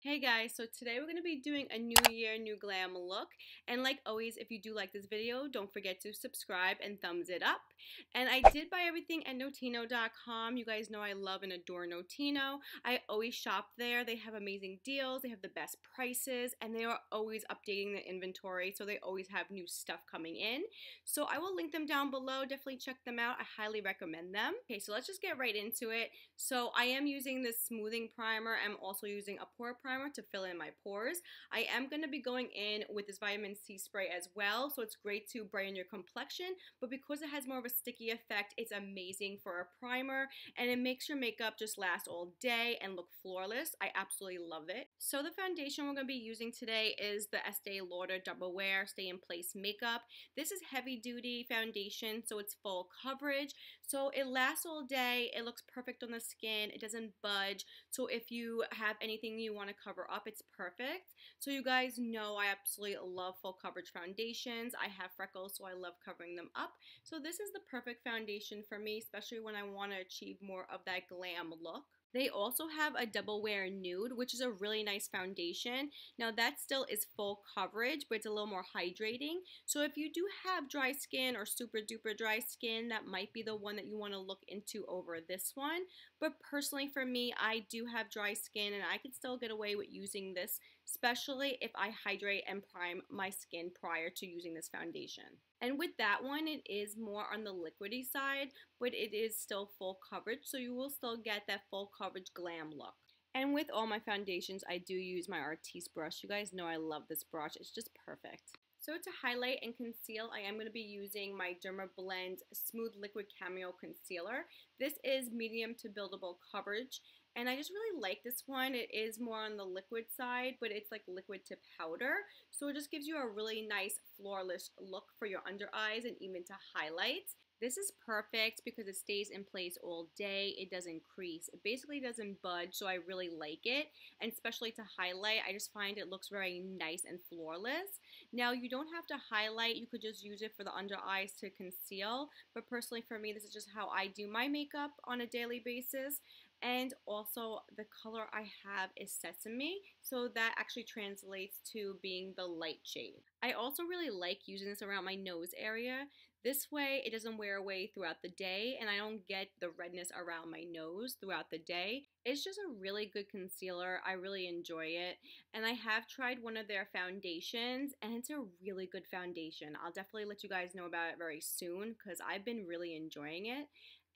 Hey guys, so today we're going to be doing a new year, new glam look. And like always, if you do like this video, don't forget to subscribe and thumbs it up. And I did buy everything at Notino.com. You guys know I love and adore Notino. I always shop there. They have amazing deals, they have the best prices, and they are always updating the inventory, so they always have new stuff coming in. So I will link them down below. Definitely check them out. I highly recommend them. Okay, so let's just get right into it. So I am using this smoothing primer. I'm also using a pore primer to fill in my pores. I am going to be going in with this vitamin C spray as well, so it's great to brighten your complexion, but because it has more of a sticky effect, it's amazing for a primer, and it makes your makeup just last all day and look flawless. I absolutely love it. So the foundation we're going to be using today is the Estee Lauder Double Wear Stay in Place Makeup. This is heavy duty foundation, so it's full coverage, so it lasts all day. It looks perfect on the skin. It doesn't budge, so if you have anything you want to cover up, it's perfect. So you guys know I absolutely love full coverage foundations. I have freckles, so I love covering them up. So this is the perfect foundation for me, especially when I want to achieve more of that glam look. They also have a Double Wear Nude, which is a really nice foundation. Now that still is full coverage, but it's a little more hydrating. So if you do have dry skin or super duper dry skin, that might be the one that you want to look into over this one. But personally for me, I do have dry skin and I can still get away with using this, especially if I hydrate and prime my skin prior to using this foundation. And with that one, it is more on the liquidy side, but it is still full coverage, so you will still get that full coverage glam look. And with all my foundations, I do use my Artiste brush. You guys know I love this brush. It's just perfect. So to highlight and conceal, I am going to be using my Dermablend Smooth Liquid Cameo Concealer. This is medium to buildable coverage, and I just really like this one. It is more on the liquid side, but it's like liquid to powder, so it just gives you a really nice flawless look for your under eyes and even to highlight. This is perfect because it stays in place all day. It doesn't crease. It basically doesn't budge, so I really like it. And especially to highlight, I just find it looks very nice and flawless. Now, you don't have to highlight. You could just use it for the under eyes to conceal. But personally for me, this is just how I do my makeup on a daily basis. And also the color I have is Sesame, so that actually translates to being the light shade. I also really like using this around my nose area. This way it doesn't wear away throughout the day and I don't get the redness around my nose throughout the day. It's just a really good concealer. I really enjoy it. And I have tried one of their foundations and it's a really good foundation. I'll definitely let you guys know about it very soon because I've been really enjoying it.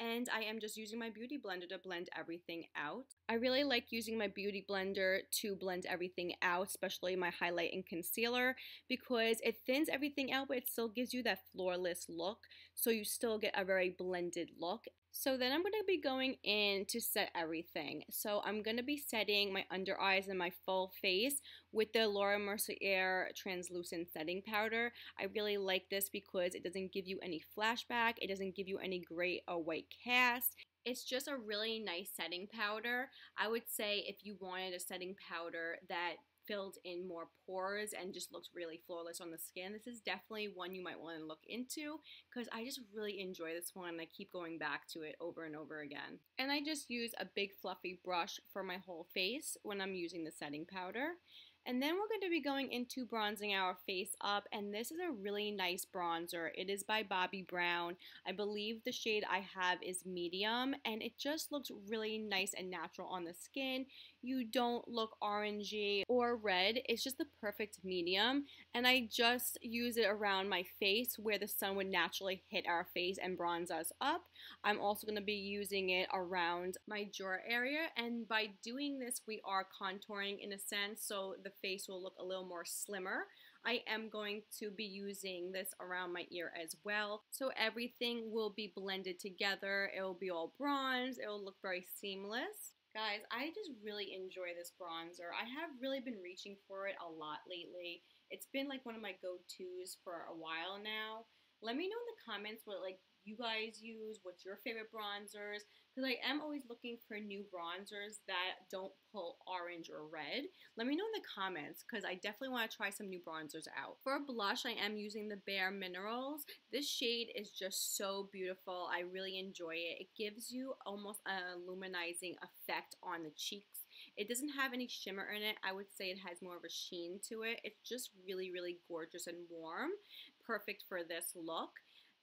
And I am just using my beauty blender to blend everything out. I really like using my beauty blender to blend everything out, especially my highlight and concealer, because it thins everything out, but it still gives you that flawless look, so you still get a very blended look. So then I'm going to be going in to set everything. So I'm going to be setting my under eyes and my full face with the Laura Mercier translucent setting powder. I really like this because it doesn't give you any flashback. It doesn't give you any gray or white cast. It's just a really nice setting powder. I would say if you wanted a setting powder that filled in more pores and just looks really flawless on the skin, this is definitely one you might want to look into because I just really enjoy this one and I keep going back to it over and over again. And I just use a big fluffy brush for my whole face when I'm using the setting powder. And then we're going to be going into bronzing our face up, and this is a really nice bronzer. It is by Bobbi Brown. I believe the shade I have is medium, and it just looks really nice and natural on the skin. You don't look orangey or red. It's just the perfect medium, and I just use it around my face where the sun would naturally hit our face and bronze us up. I'm also going to be using it around my jaw area, and by doing this we are contouring in a sense, so the face will look a little more slimmer. I am going to be using this around my ear as well, so everything will be blended together. It will be all bronze. It will look very seamless. Guys, I just really enjoy this bronzer. I have really been reaching for it a lot lately. It's been like one of my go-tos for a while now. Let me know in the comments what you guys use, what's your favorite bronzers, because I am always looking for new bronzers that don't pull orange or red. Let me know in the comments because I definitely want to try some new bronzers out. For blush, I am using the Bare Minerals. This shade is just so beautiful. I really enjoy it. It gives you almost a luminizing effect on the cheeks. It doesn't have any shimmer in it. I would say it has more of a sheen to it. It's just really, really gorgeous and warm. Perfect for this look.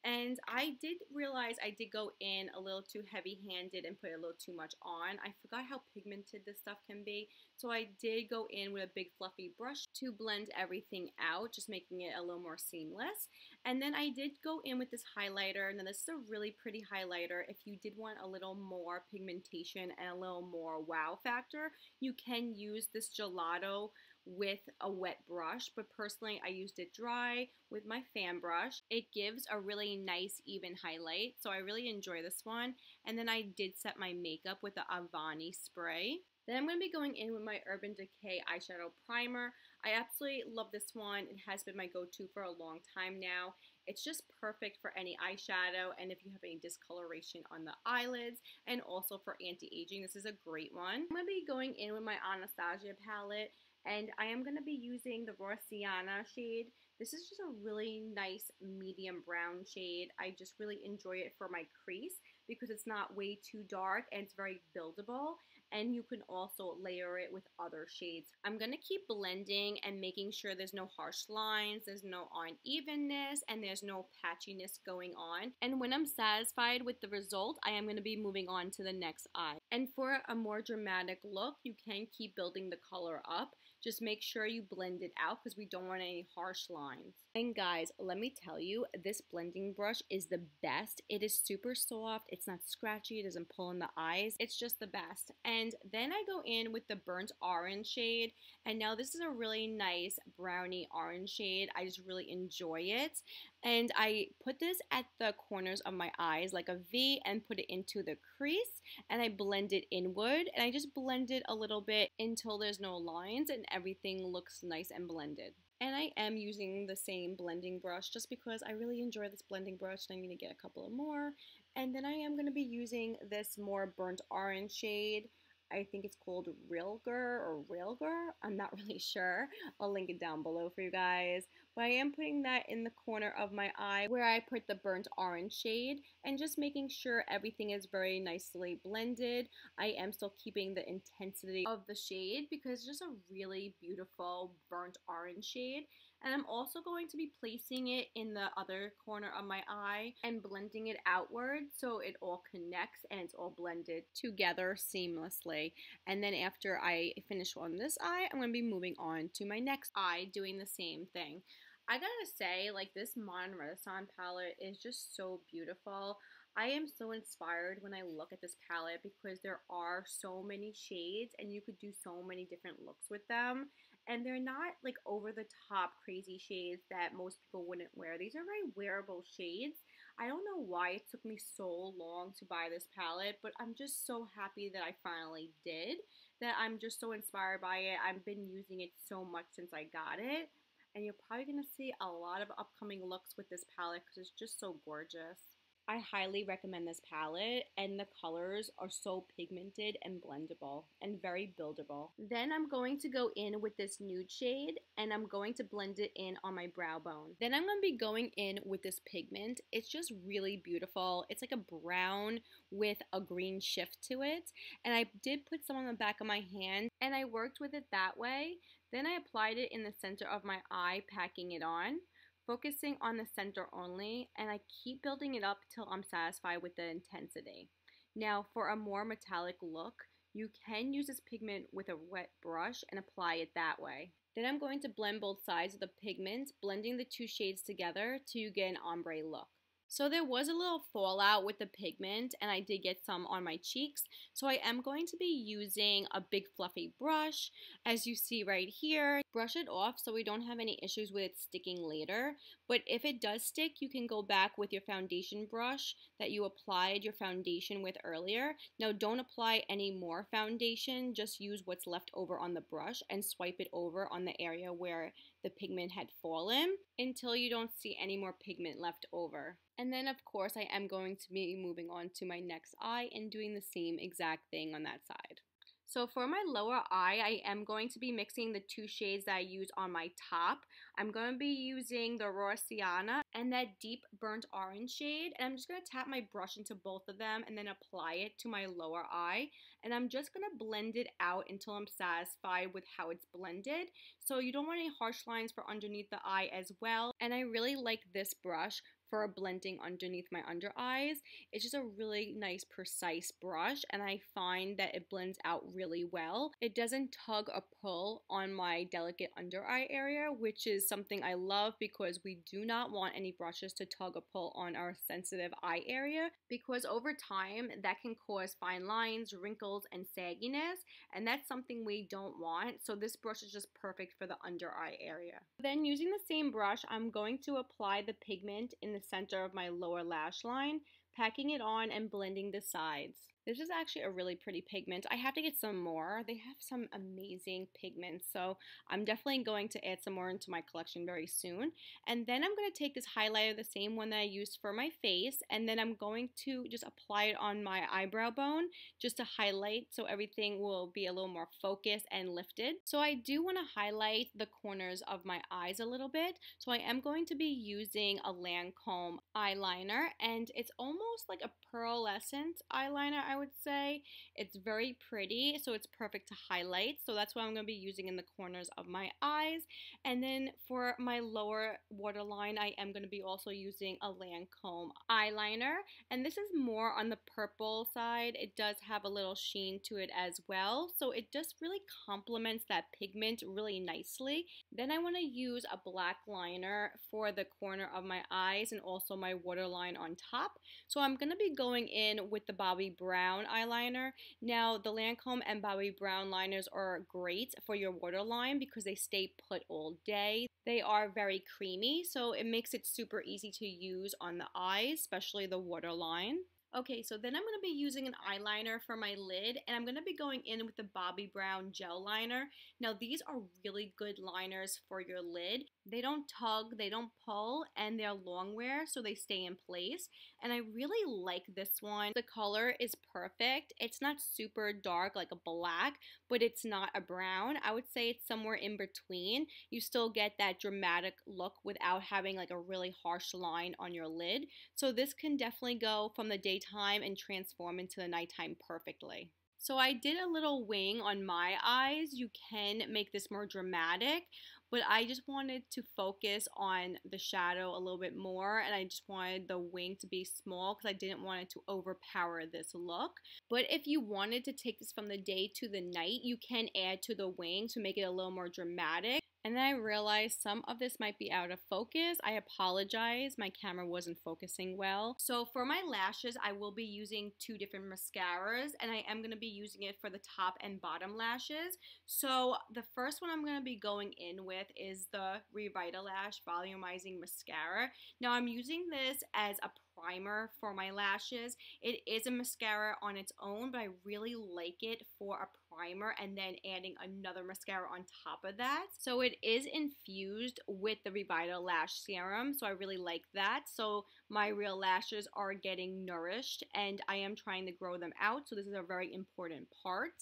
And I did realize I did go in a little too heavy-handed and put a little too much on. I forgot how pigmented this stuff can be. So I did go in with a big fluffy brush to blend everything out, just making it a little more seamless. And then I did go in with this highlighter. Now this is a really pretty highlighter. If you did want a little more pigmentation and a little more wow factor, you can use this gelato with a wet brush, but personally I used it dry with my fan brush. It gives a really nice even highlight, so I really enjoy this one. And then I did set my makeup with the Avani spray. Then I'm going to be going in with my Urban Decay eyeshadow primer. I absolutely love this one. It has been my go-to for a long time now. It's just perfect for any eyeshadow, and if you have any discoloration on the eyelids, and also for anti-aging, this is a great one. I'm going to be going in with my Anastasia palette, and I am going to be using the Rossiana shade. This is just a really nice medium brown shade. I just really enjoy it for my crease because it's not way too dark and it's very buildable. And you can also layer it with other shades. I'm going to keep blending and making sure there's no harsh lines, there's no unevenness, and there's no patchiness going on. And when I'm satisfied with the result, I am going to be moving on to the next eye. And for a more dramatic look, you can keep building the color up. Just make sure you blend it out because we don't want any harsh lines. And guys, let me tell you, this blending brush is the best. It is super soft, it's not scratchy, it doesn't pull in the eyes. It's just the best. And then I go in with the burnt orange shade, and now this is a really nice brownie orange shade. I just really enjoy it. And I put this at the corners of my eyes like a V and put it into the crease, and I blend it inward, and I just blend it a little bit until there's no lines and everything looks nice and blended. And I am using the same blending brush just because I really enjoy this blending brush, and I'm going to get a couple of more. And then I am going to be using this more burnt orange shade. I think it's called Railger or Railger. I'm not really sure. I'll link it down below for you guys. But I am putting that in the corner of my eye where I put the burnt orange shade, and just making sure everything is very nicely blended. I am still keeping the intensity of the shade because it's just a really beautiful burnt orange shade. And I'm also going to be placing it in the other corner of my eye and blending it outward so it all connects and it's all blended together seamlessly. And then after I finish on this eye, I'm going to be moving on to my next eye doing the same thing. I gotta say, like, this Modern Renaissance palette is just so beautiful. I am so inspired when I look at this palette because there are so many shades and you could do so many different looks with them. And they're not like over the top crazy shades that most people wouldn't wear. These are very wearable shades. I don't know why it took me so long to buy this palette, but I'm just so happy that I finally did, that I'm just so inspired by it. I've been using it so much since I got it. And you're probably going to see a lot of upcoming looks with this palette because it's just so gorgeous. I highly recommend this palette, and the colors are so pigmented and blendable and very buildable. Then I'm going to go in with this nude shade, and I'm going to blend it in on my brow bone. Then I'm going to be going in with this pigment. It's just really beautiful. It's like a brown with a green shift to it, and I did put some on the back of my hand, and I worked with it that way. Then I applied it in the center of my eye, packing it on, focusing on the center only, and I keep building it up till I'm satisfied with the intensity. Now, for a more metallic look, you can use this pigment with a wet brush and apply it that way. Then I'm going to blend both sides of the pigment, blending the two shades together to get an ombre look. So there was a little fallout with the pigment, and I did get some on my cheeks. So I am going to be using a big fluffy brush, as you see right here. Brush it off so we don't have any issues with it sticking later. But if it does stick, you can go back with your foundation brush that you applied your foundation with earlier. Now don't apply any more foundation, just use what's left over on the brush and swipe it over on the area where the pigment had fallen until you don't see any more pigment left over. And then of course I am going to be moving on to my next eye and doing the same exact thing on that side. So for my lower eye, I am going to be mixing the two shades that I use on my top. I'm going to be using the Raw Sienna and that deep burnt orange shade. And I'm just going to tap my brush into both of them and then apply it to my lower eye. And I'm just going to blend it out until I'm satisfied with how it's blended. So you don't want any harsh lines for underneath the eye as well. And I really like this brush for blending underneath my under eyes. It's just a really nice precise brush, and I find that it blends out really well. It doesn't tug or pull on my delicate under eye area, which is something I love because we do not want any brushes to tug or pull on our sensitive eye area, because over time that can cause fine lines, wrinkles, and sagginess, and that's something we don't want. So this brush is just perfect for the under eye area. Then using the same brush, I'm going to apply the pigment in the center of my lower lash line, packing it on and blending the sides. This is actually a really pretty pigment. I have to get some more. They have some amazing pigments, so I'm definitely going to add some more into my collection very soon. And then I'm going to take this highlighter, the same one that I used for my face, and then I'm going to just apply it on my eyebrow bone just to highlight so everything will be a little more focused and lifted. So I do want to highlight the corners of my eyes a little bit. So I am going to be using a Lancome eyeliner, and it's almost like a pearlescent eyeliner, I would say. It's very pretty, so it's perfect to highlight. So that's what I'm going to be using in the corners of my eyes. And then for my lower waterline, I am going to be also using a Lancome eyeliner. And this is more on the purple side. It does have a little sheen to it as well. So it just really complements that pigment really nicely. Then I want to use a black liner for the corner of my eyes and also my waterline on top. So I'm going to be going in with the Bobbi Brown eyeliner. Now, the Lancome and Bobbi Brown liners are great for your waterline because they stay put all day. They are very creamy, so it makes it super easy to use on the eyes, especially the waterline. Okay, so then I'm going to be using an eyeliner for my lid, and I'm going to be going in with the Bobbi Brown gel liner. Now, these are really good liners for your lid. They don't tug, they don't pull, and they're long wear, so they stay in place. And I really like this one. The color is perfect. It's not super dark like a black, but it's not a brown. I would say it's somewhere in between. You still get that dramatic look without having like a really harsh line on your lid. So this can definitely go from the daytime and transform into the nighttime perfectly. So I did a little wing on my eyes. You can make this more dramatic, but I just wanted to focus on the shadow a little bit more, and I just wanted the wing to be small because I didn't want it to overpower this look. But if you wanted to take this from the day to the night, you can add to the wing to make it a little more dramatic. And then I realized some of this might be out of focus. I apologize, my camera wasn't focusing well. So for my lashes, I will be using two different mascaras, and I am going to be using it for the top and bottom lashes. So the first one I'm going to be going in with is the Revitalash Volumizing Mascara. Now I'm using this as a primer for my lashes. It is a mascara on its own, but I really like it for a primer and then adding another mascara on top of that. So it is infused with the Revitalash serum, so I really like that. So my real lashes are getting nourished, and I am trying to grow them out, so this is a very important part.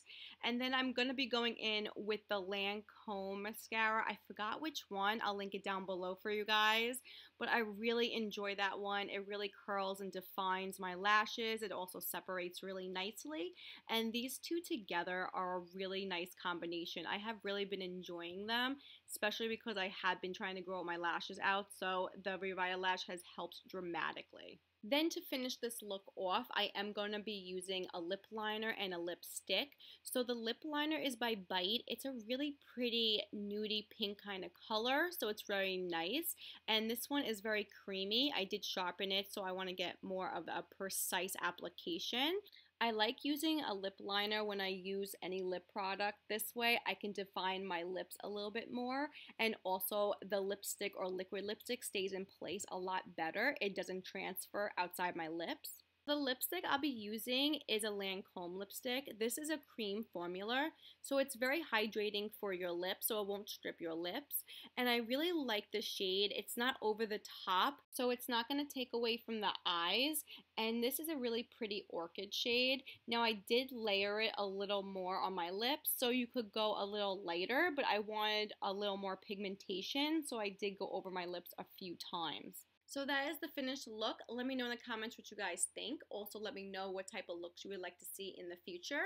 And then I'm going to be going in with the Lancome mascara. I forgot which one. I'll link it down below for you guys, but I really enjoy that one. It really curls and defines my lashes. It also separates really nicely, and these two together are a really nice combination. I have really been enjoying them, especially because I had been trying to grow my lashes out, so the Revitalash has helped dramatically. Then to finish this look off, I am going to be using a lip liner and a lipstick. So the lip liner is by Bite. It's a really pretty nudie pink kind of color, so it's very nice. And this one is very creamy. I did sharpen it, so I want to get more of a precise application. I like using a lip liner when I use any lip product. This way I can define my lips a little bit more, and also the lipstick or liquid lipstick stays in place a lot better. It doesn't transfer outside my lips. The lipstick I'll be using is a Lancome lipstick. This is a cream formula, so it's very hydrating for your lips, so it won't strip your lips. And I really like the shade. It's not over the top, so it's not going to take away from the eyes. And this is a really pretty orchid shade. Now I did layer it a little more on my lips, so you could go a little lighter, but I wanted a little more pigmentation, so I did go over my lips a few times. So that is the finished look. Let me know in the comments what you guys think. Also, let me know what type of looks you would like to see in the future.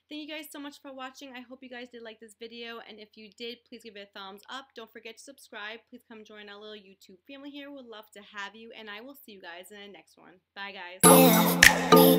Thank you guys so much for watching. I hope you guys did like this video, and if you did, please give it a thumbs up. Don't forget to subscribe. Please come join our little YouTube family here. We'd love to have you, and I will see you guys in the next one. Bye, guys.